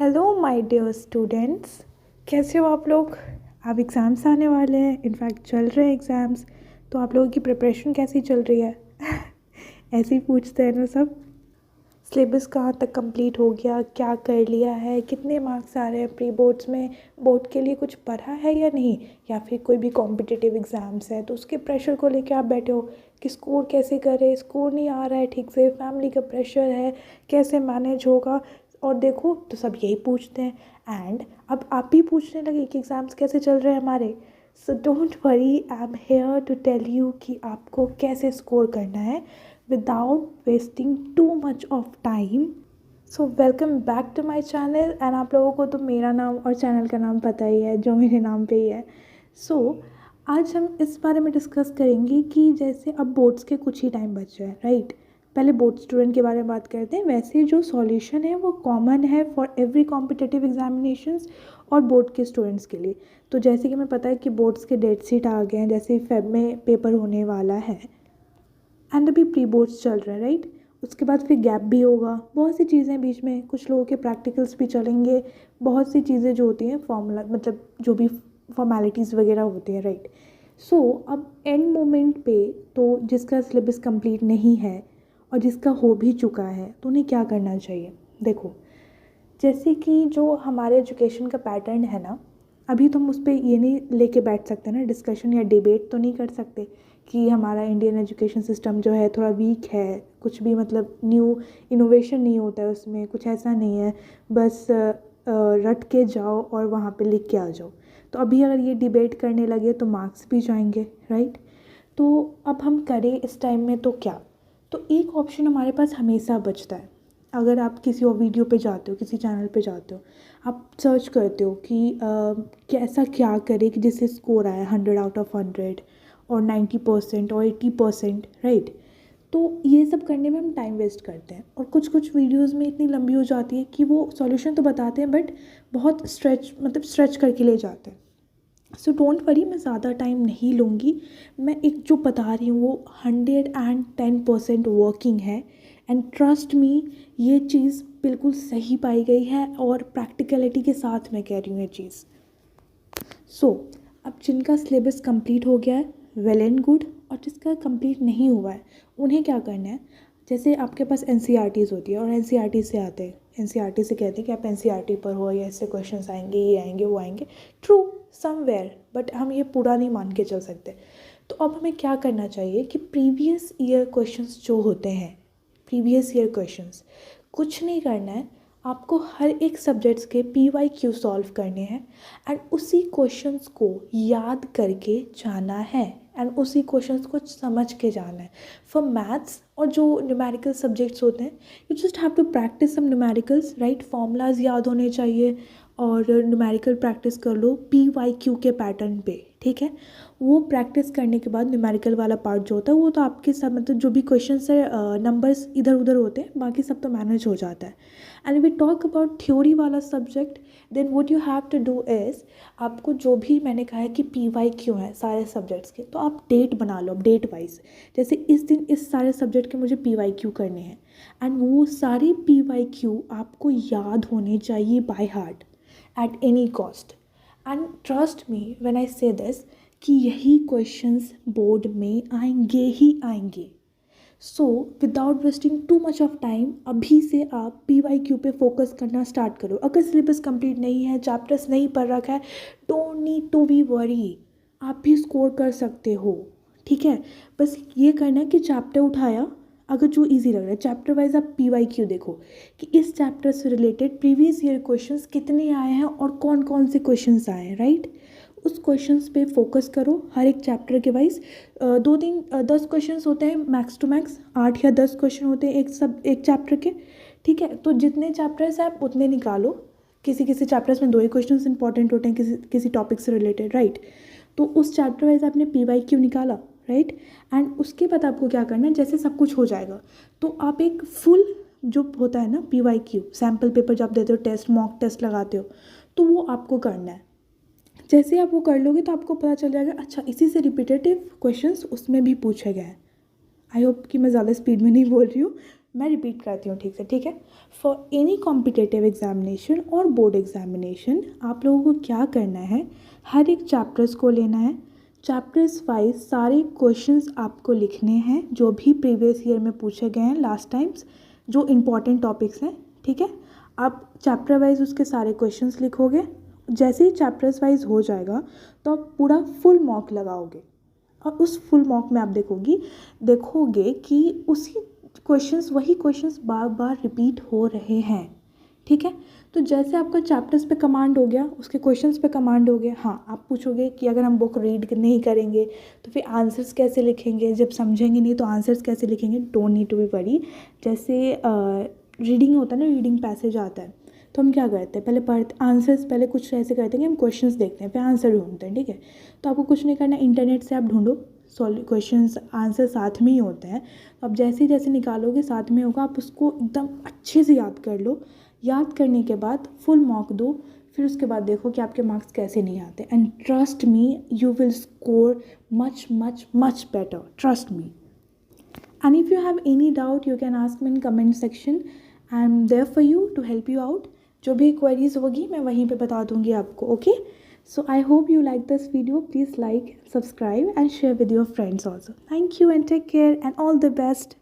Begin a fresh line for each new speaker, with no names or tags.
Hello my dear students. कैसे हो आप लोग। अब एग्ज़ाम्स आने वाले हैं, इनफैक्ट चल रहे हैं एग्ज़ाम्स। तो आप लोगों की प्रिपरेशन कैसी चल रही है? ऐसे ही पूछते हैं ना सब। सिलेबस कहाँ तक कंप्लीट हो गया, क्या कर लिया है, कितने मार्क्स आ रहे हैं प्री बोर्ड्स में, बोर्ड के लिए कुछ पढ़ा है या नहीं, या फिर कोई भी कॉम्पिटिटिव एग्ज़ाम्स है तो उसके प्रेशर को लेके आप बैठे हो कि स्कोर कैसे करें, स्कोर नहीं आ रहा है ठीक से, फैमिली का प्रेशर है, कैसे मैनेज होगा। और देखो तो सब यही पूछते हैं। एंड अब आप भी पूछने लगे कि एग्ज़ाम्स कैसे चल रहे हैं हमारे। So don't worry, I am here to tell you कि आपको कैसे स्कोर करना है without wasting too much of time. So welcome back to my channel. And आप लोगों को तो मेरा नाम और चैनल का नाम पता ही है, जो मेरे नाम पे ही है। आज हम इस बारे में डिस्कस करेंगे कि जैसे अब बोर्ड्स के कुछ ही टाइम बच रहे हैं, राइट। पहले बोर्ड स्टूडेंट के बारे में बात करते हैं। वैसे जो सॉल्यूशन है वो कॉमन है फॉर एवरी कॉम्पिटिटिव एग्जामिनेशंस और बोर्ड के स्टूडेंट्स के लिए। तो जैसे कि हमें पता है कि बोर्ड्स के डेट शीट आ गए हैं, जैसे फेब में पेपर होने वाला है एंड अभी प्री बोर्ड्स चल रहे हैं, राइट। उसके बाद फिर गैप भी होगा, बहुत सी चीज़ें बीच में, कुछ लोगों के प्रैक्टिकल्स भी चलेंगे, बहुत सी चीज़ें जो होती हैं फॉर्मूला मतलब जो भी फॉर्मेलिटीज़ वगैरह होती हैं, राइट। अब एंड मोमेंट पे तो जिसका सिलेबस कंप्लीट नहीं है और जिसका हो भी चुका है तो उन्हें क्या करना चाहिए। देखो, जैसे कि जो हमारे एजुकेशन का पैटर्न है ना, अभी तो हम उस पर ये नहीं लेके बैठ सकते ना, डिस्कशन या डिबेट तो नहीं कर सकते कि हमारा इंडियन एजुकेशन सिस्टम जो है थोड़ा वीक है, कुछ भी मतलब न्यू इनोवेशन नहीं होता है उसमें, कुछ ऐसा नहीं है, बस रट के जाओ और वहाँ पे लिख के आ जाओ। तो अभी अगर ये डिबेट करने लगे तो मार्क्स भी जाएंगे, राइट। तो अब हम करें इस टाइम में तो क्या। तो एक ऑप्शन हमारे पास हमेशा बचता है। अगर आप किसी और वीडियो पे जाते हो, किसी चैनल पे जाते हो, आप सर्च करते हो कि कैसा क्या करे कि जिससे स्कोर आए 100 आउट ऑफ 100 और 90% और 80%, राइट। तो ये सब करने में हम टाइम वेस्ट करते हैं और कुछ कुछ वीडियोस में इतनी लंबी हो जाती है कि वो सॉल्यूशन तो बताते हैं बट बहुत स्ट्रेच करके ले जाते हैं। सो डोंट वरी, मैं ज़्यादा टाइम नहीं लूँगी। मैं एक जो बता रही हूँ वो 110% वर्किंग है। एंड ट्रस्ट मी, ये चीज़ बिल्कुल सही पाई गई है और प्रैक्टिकलिटी के साथ मैं कह रही हूँ ये चीज़। अब जिनका सिलेबस कंप्लीट हो गया है वेल एंड गुड, और जिसका कंप्लीट नहीं हुआ है उन्हें क्या करना है। जैसे आपके पास NCERTs होती है और NCERT से आते हैं, NCERT से कहते हैं कि आप NCERT पर हो, या ऐसे क्वेश्चंस आएंगे, ये आएंगे, वो आएंगे। ट्रू समवेयर, बट हम ये पूरा नहीं मान के चल सकते। तो अब हमें क्या करना चाहिए कि प्रीवियस ईयर क्वेश्चंस जो होते हैं, प्रीवियस ईयर क्वेश्चंस, कुछ नहीं करना है। आपको हर एक सब्जेक्ट्स के PYQ सॉल्व करने हैं एंड उसी क्वेश्चंस को याद करके जाना है एंड उसी क्वेश्चंस को समझ के जाना है। फॉर मैथ्स और जो न्यूमेरिकल सब्जेक्ट्स होते हैं, you just have to practise some numericals, right. Formulas याद होने चाहिए और न्यूमेरिकल प्रैक्टिस कर लो PYQ के पैटर्न पे, ठीक है। वो प्रैक्टिस करने के बाद न्यूमेरिकल वाला पार्ट जो होता है वो तो आपके सब मतलब जो भी क्वेश्चंस है, नंबर्स इधर उधर होते हैं, बाकी सब तो मैनेज हो जाता है। And we talk about theory वाला subject, then what you have to do is, आपको जो भी मैंने कहा है कि PYQ है सारे सब्जेक्ट्स के, तो आप डेट बना लो, डेट वाइज। जैसे इस दिन इस सारे सब्जेक्ट के मुझे PYQ करने हैं एंड वो सारे PYQ आपको याद होने चाहिए by heart at any cost. And trust me when I से दिस कि यही क्वेश्चंस बोर्ड में आएंगे ही आएंगे। Without wasting too much of time, अभी से आप PYQ पे फोकस करना स्टार्ट करो। अगर सिलेबस कंप्लीट नहीं है, चैप्टर्स नहीं पढ़ रखा है, don't need to be worry, आप भी स्कोर कर सकते हो, ठीक है। बस ये करना है कि चैप्टर उठाया, अगर जो इजी लग रहा है चैप्टर वाइज आप PYQ देखो कि इस चैप्टर से रिलेटेड प्रीवियस ईयर क्वेश्चंस कितने आए हैं और कौन कौन से क्वेश्चंस आए हैं, राइट। उस क्वेश्चंस पे फोकस करो हर एक चैप्टर के वाइज। 10 क्वेश्चंस होते हैं मैक्स टू मैक्स, 8 या 10 क्वेश्चन होते हैं एक चैप्टर के, ठीक है। तो जितने चैप्टर्स हैं आप उतने निकालो। किसी किसी चैप्टर्स में 2 ही क्वेश्चंस इंपॉर्टेंट होते हैं किसी किसी टॉपिक से रिलेटेड, राइट। तो उस चैप्टर वाइज आपने PYQ निकाला, राइट। एंड उसके बाद आपको क्या करना है, जैसे सब कुछ हो जाएगा तो आप एक फुल जो होता है ना PYQ सैम्पल पेपर जब आप देते हो, टेस्ट मॉक टेस्ट लगाते हो, तो वो आपको करना है। जैसे आप वो कर लोगे तो आपको पता चल जाएगा, अच्छा इसी से रिपीटेटिव क्वेश्चंस उसमें भी पूछे गए हैं। आई होप कि मैं ज़्यादा स्पीड में नहीं बोल रही हूँ, मैं रिपीट करती हूँ ठीक से, ठीक है। फॉर एनी कॉम्पिटिटिव एग्जामिनेशन और बोर्ड एग्जामिनेशन आप लोगों को क्या करना है, हर एक चैप्टर्स को लेना है, चैप्टर्स वाइज सारे क्वेश्चंस आपको लिखने हैं जो भी प्रीवियस ईयर में पूछे गए हैं लास्ट टाइम्स, जो इम्पॉर्टेंट टॉपिक्स हैं, ठीक है। आप चैप्टर वाइज उसके सारे क्वेश्चंस लिखोगे। जैसे ही चैप्टर्स वाइज हो जाएगा तो आप पूरा फुल मॉक लगाओगे, और उस फुल मॉक में आप देखोगे कि उसी क्वेश्चंस, वही क्वेश्चंस बार बार रिपीट हो रहे हैं, ठीक है। तो जैसे आपका चैप्टर्स पे कमांड हो गया, उसके क्वेश्चंस पे कमांड हो गया। हाँ, आप पूछोगे कि अगर हम बुक रीड नहीं करेंगे तो फिर आंसर्स कैसे लिखेंगे, जब समझेंगे नहीं तो आंसर्स कैसे लिखेंगे। Don't need to be worry. जैसे रीडिंग होता है ना, रीडिंग पैसेज आता है, तो हम क्या करते हैं, पहले पढ़ते आंसर्स, पहले कुछ ऐसे करते हैं कि हम क्वेश्चंस देखते हैं फिर आंसर ढूंढते हैं, ठीक है। तो आपको कुछ नहीं करना, इंटरनेट से आप ढूंढो, क्वेश्चंस आंसर साथ में ही होते हैं। तो आप जैसे जैसे निकालोगे साथ में होगा, आप उसको एकदम अच्छे से याद कर लो। याद करने के बाद फुल मॉक दो, फिर उसके बाद देखो कि आपके मार्क्स कैसे नहीं आते। And trust me, you will score much much much better, trust me. And if you have any doubt, you can ask me in comment section. I'm there for you to help you out. जो भी queries होगी मैं वहीं पे बता दूँगी आपको, okay? So I hope you like this video. Please like, subscribe and share with your friends also. Thank you and take care and all the best.